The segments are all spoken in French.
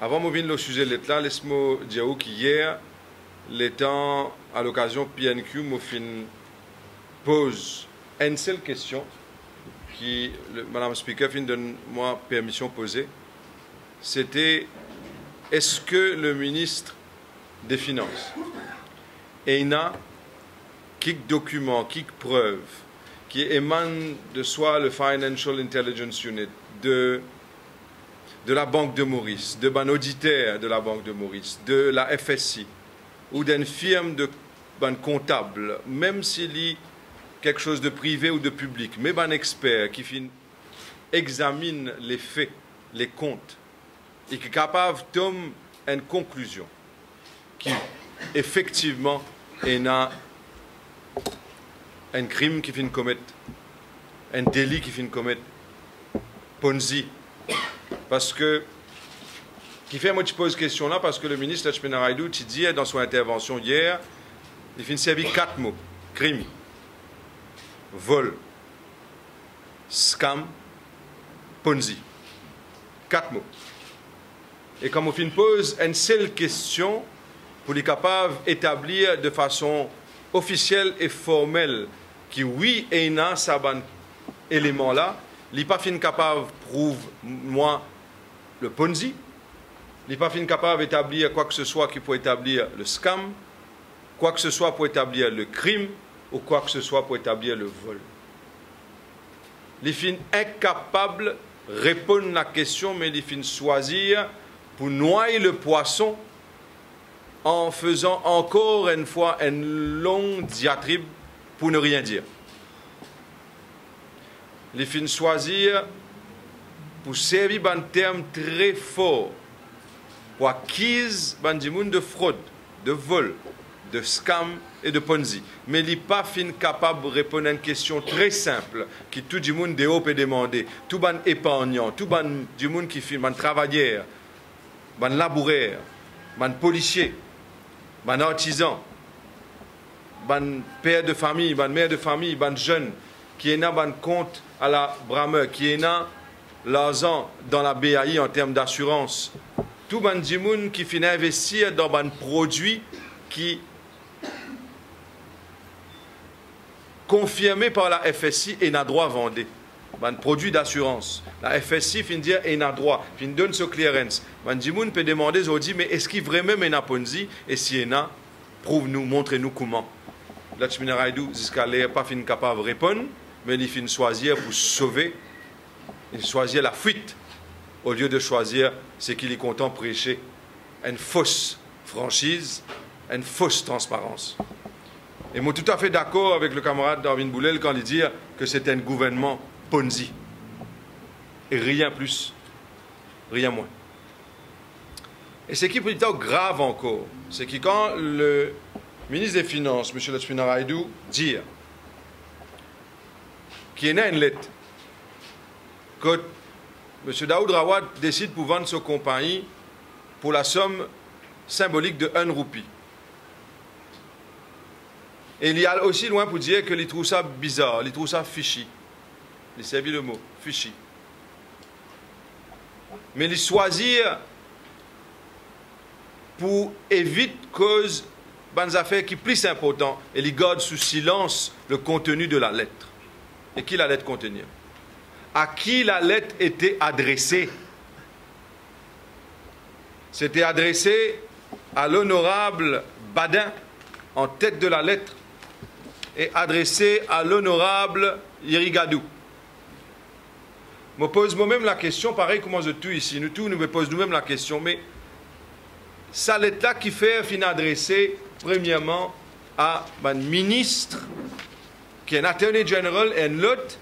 Avant de venir au sujet de l'État, laisse-moi dire qu'hier, l'étant à l'occasion PNQ, m'a fait pose une seule question qui, Madame Speaker, fin donne-moi permission de poser. C'était, est-ce que le ministre des Finances a quelques documents, quelques preuves qui émanent de soit le Financial Intelligence Unit, de la Banque de Maurice, de ban auditeur de la Banque de Maurice, de la FSI, ou d'une firme de ban comptable, même s'il y a quelque chose de privé ou de public, mais ban expert qui examine les faits, les comptes, et qui est capable de tomber une conclusion qui effectivement est un crime qui finit commettre, un délit qui finit commettre, Ponzi. Parce que, qui fait moi tu pose cette question là, parce que le ministre Lachmina Raidou, tu dit dans son intervention hier, il finit servir 4 mots: crime, vol, scam, Ponzi. 4 mots. Et comme on pose une seule question pour les capables d'établir de façon officielle et formelle qui oui et non ça élément là, il n'est pas fin capable de prouver moi le Ponzi, il n'est pas fin capable d'établir quoi que ce soit qui peut établir le scam, quoi que ce soit pour établir le crime ou quoi que ce soit pour établir le vol. Il est fin incapable de répondre à la question, mais il est fin choisir pour noyer le poisson en faisant encore une fois une longue diatribe pour ne rien dire. Les fins choisir pour servir un terme très fort pour acquise de fraude, de vol, de scam et de Ponzi. Mais il n'est pas fin capable de répondre à une question très simple que tout le monde peut demander. Tout le monde épargnant, tout le monde qui fait un travailleur, un laboureur, un policier, un artisan, un père de famille, une mère de famille, un jeune qui est un compte à la Brameur, qui est l'argent dans la BAI en termes d'assurance. Tout le monde qui finit investir dans un produit qui confirmé par la FSI et n'a droit à vendre. Un produit d'assurance. La FSI fin dire et n'a droit, fin donne ce clearance. Man Dimoun peut demander aujourd'hui, mais est-ce qu'il vraiment est un Ponzi? Et si il y en a, prouve-nous, montrez-nous comment. Lachmina Raidou, jusqu'à l'air, pas fin capable de répondre, mais il fin choisir pour sauver, il choisir la fuite, au lieu de choisir ce qu'il est content de prêcher. Une fausse franchise, une fausse transparence. Et moi, tout à fait d'accord avec le camarade Darwin Boulel quand il dit que c'est un gouvernement Ponzi. Et rien plus, rien moins. Et ce qui est plutôt grave encore, c'est que quand le ministre des Finances, M. Lachmina Raidou, dit qu'il y a une lettre que M. Daoud Rawad décide pour vendre sa compagnie pour la somme symbolique de 1 roupie. Et il y a aussi loin pour dire qu'il trouve ça bizarre, il trouve ça fishy. Il servi le mot, fishy. Mais il choisit pour éviter cause des affaires qui sont plus importantes et il garde sous silence le contenu de la lettre. Et qui la lettre contenir? À qui la lettre était adressée? C'était adressé à l'honorable Badin en tête de la lettre et adressé à l'honorable Yerigadou. Je me pose moi-même la question, pareil comme je tout ici, nous tous nous me posons nous-mêmes la question, mais ça l'État qui fait fin adresser premièrement à un ministre qui est un attorney general et l'autre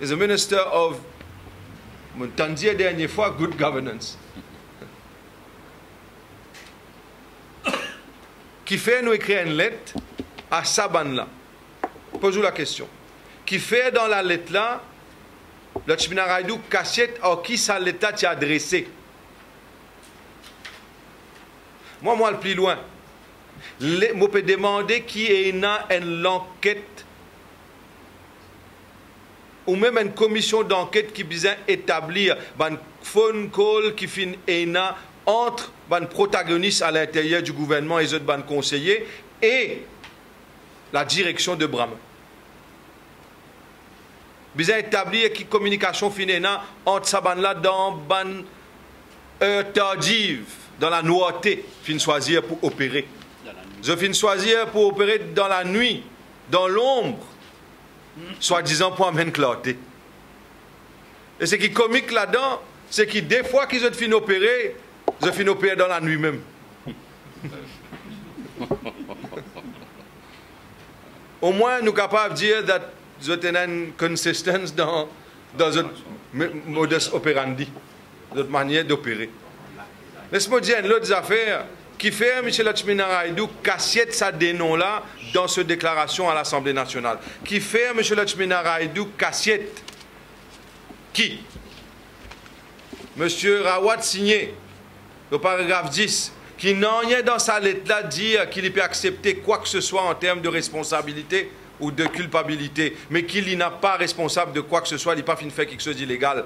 is a minister of, je t'en dis la dernière fois, good governance. Qui fait nous écrire une lettre à Saban-là. Posez-vous la question. Qui fait dans la lettre là, Lachmina Raidou cachette à qui ça l'État t'y adressé. Moi, le plus loin. Je peux demander qui est une enquête ou même une commission d'enquête qui vient établir un phone call qui finit entre les protagonistes à l'intérieur du gouvernement et les autres conseillers et la direction de Brahma. Bien établir qui communication finit entre ça là dans ban heure tardive, dans la nuitée, fin choisir pour opérer. Je fin choisir pour opérer dans la nuit, dans l'ombre, soi-disant pour amener clarté. Et ce qui est comique là-dedans, c'est que des fois qu'ils ont fin opérer, je fin opérer dans la nuit même. Au moins, nous sommes capables de dire que nous avons une consistance dans notre modus operandi, notre manière d'opérer. Laisse-moi dire une autre affaire qui fait M. Lachminaraidou cassiette sa dénom-là dans cette déclaration à l'Assemblée nationale. Qui fait M. Lachminaraidou cassiette qui M. Rawat signé, le paragraphe 10, qui n'a rien dans sa lettre-là dire qu'il peut accepter quoi que ce soit en termes de responsabilité ou de culpabilité, mais qu'il n'a pas responsable de quoi que ce soit, il n'a pas fait quelque chose d'illégal.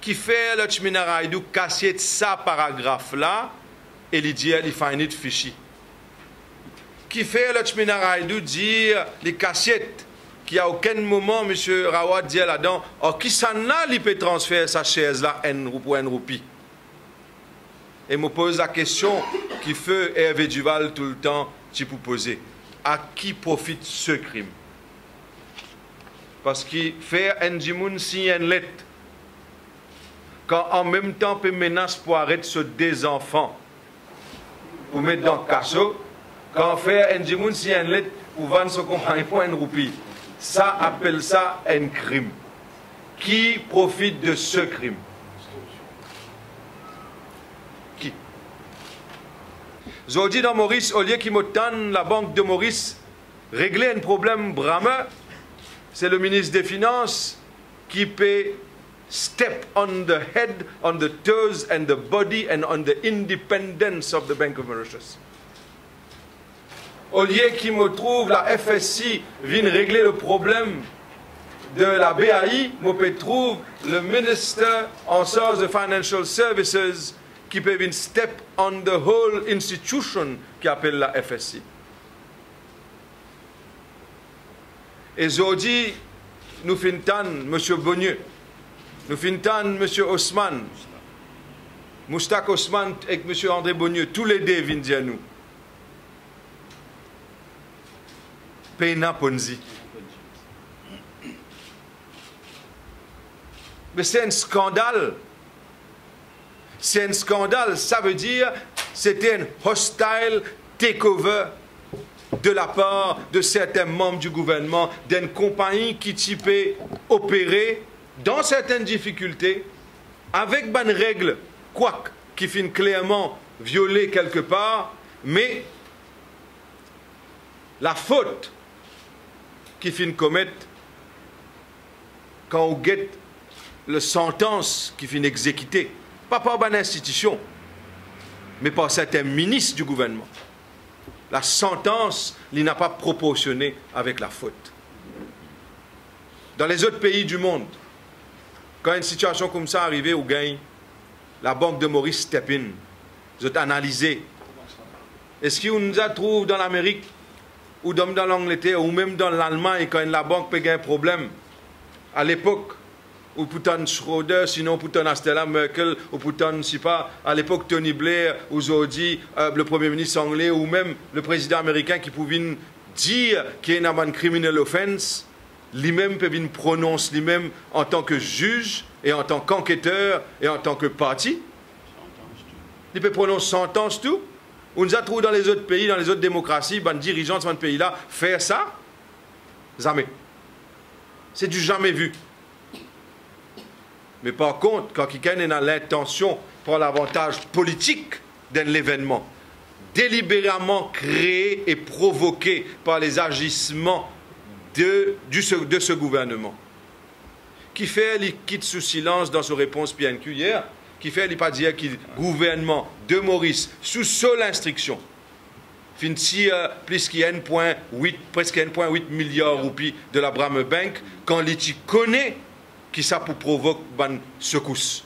Qui fait le Tchminaraidou cassiette sa paragraphe-là, et il dit il fait un fichi. Qui fait le Tchminaraidou dire les cassettes, qui à aucun moment, M. Rawat dit là-dedans, oh, qui s'en a, il peut transférer sa chaise-là, pour une roupie. Et me pose la question qui fait Hervé Duval tout le temps, tu peux poser. À qui profite ce crime? Parce qu'il fait un dimoun si une lettre, quand en même temps peut menace pour arrêter ce des enfants, pour mettre dans le casso, quand on fait un dimoun si une lettre pour vendre son compagnie pour une roupie, ça appelle ça un crime. Qui profite de ce crime? Qui? J'ai dit dans Maurice, au lieu qu'il me donne la banque de Maurice, régler un problème Brahma, c'est le ministre des Finances qui peut step on the head, on the toes and the body and on the independence of the Bank of Mauritius. Au lieu qu'il me trouve la FSI vient régler le problème de la BAI, je peux trouver le ministre en charge de Financial Services qui peut venir step on the whole institution qui appelle la FSI. Et aujourd'hui, nous finissons M. Bonnieu, nous finissons M. Osman, Moustak Osman et M. André Bonnieu, tous les deux viennent dire nous. Pena Ponzi. Mais c'est un scandale. C'est un scandale. Ça veut dire c'était un hostile takeover de la part de certains membres du gouvernement d'une compagnie qui typait opérer dans certaines difficultés avec une règle, quoique qui finit clairement violée quelque part, mais la faute qui finit commettre quand on guette le sentence qui finit exécutée, pas par une institution, mais par certains ministres du gouvernement. La sentence, il n'a pas proportionné avec la faute. Dans les autres pays du monde, quand une situation comme ça arrivait au gain, la Banque de Maurice step in, vous avez analysé. Est-ce qu'on nous a trouvé dans l'Amérique, ou dans l'Angleterre, ou même dans l'Allemagne, quand la banque peut gagner un problème, à l'époque, ou Putin Schroeder, sinon Putin Astella Merkel, ou Putin, je ne sais pas, à l'époque Tony Blair, aujourd'hui le Premier ministre anglais, ou même le président américain qui pouvait dire qu'il y a une criminal offense, lui-même peut venir prononcer lui-même en tant que juge, et en tant qu'enquêteur, et en tant que parti. Il peut prononcer sentence tout. On nous a trouvé dans les autres pays, dans les autres démocraties, les dirigeants de ce pays-là, faire ça, jamais. C'est du jamais vu. Mais par contre, quand quelqu'un a l'intention pour l'avantage politique d'un événement, délibérément créé et provoqué par les agissements de ce gouvernement, qui fait, il quitte sous silence dans sa réponse PNQ hier, qui fait, il pas dire que le gouvernement de Maurice, sous seule instruction, fin plus qu'il y a 1,8, presque 1,8 milliard de roupies de la Brame Bank, quand l'ITI connaît qui ça pour provoquer une secousse.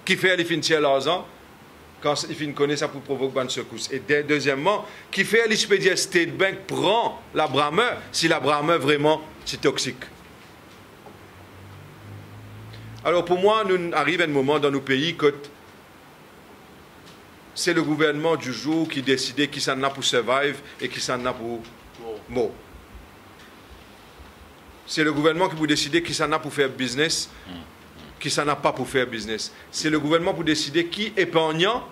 Qui fait les fin l'argent quand il fin connaît ça pour provoquer une secousse. Et deuxièmement, qui fait l'expédient State Bank prend la Brame si la Brame vraiment c'est toxique. Alors pour moi, nous arrive un moment dans nos pays que c'est le gouvernement du jour qui décide qui s'en a pour survive et qui s'en a pour mort. C'est le gouvernement qui vous décider qui s'en a pour faire business, qui s'en a pas pour faire business. C'est le gouvernement pour décider qui épargnant,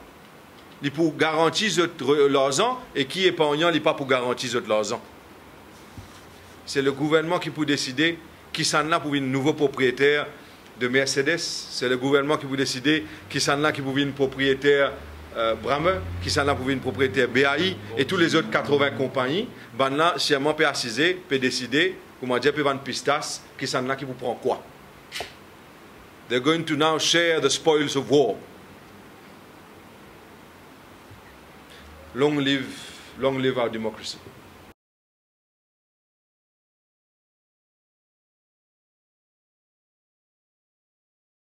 il pour garantir l'argent et qui épargnant, il pas pour garantir l'argent. C'est le gouvernement qui pour décider qui s'en a pour un nouveau propriétaire de Mercedes. C'est le gouvernement qui vous décider qui s'en a qui pour une propriétaire Brame, qui s'en a pour une propriétaire BAI et tous les autres 80 compagnies. Ben là, sciemment peut assiser, peut décider, comment dire, peut vendre pistas, qui s'en a qui vous prend quoi. They're going to now share the spoils of war. Long live our democracy.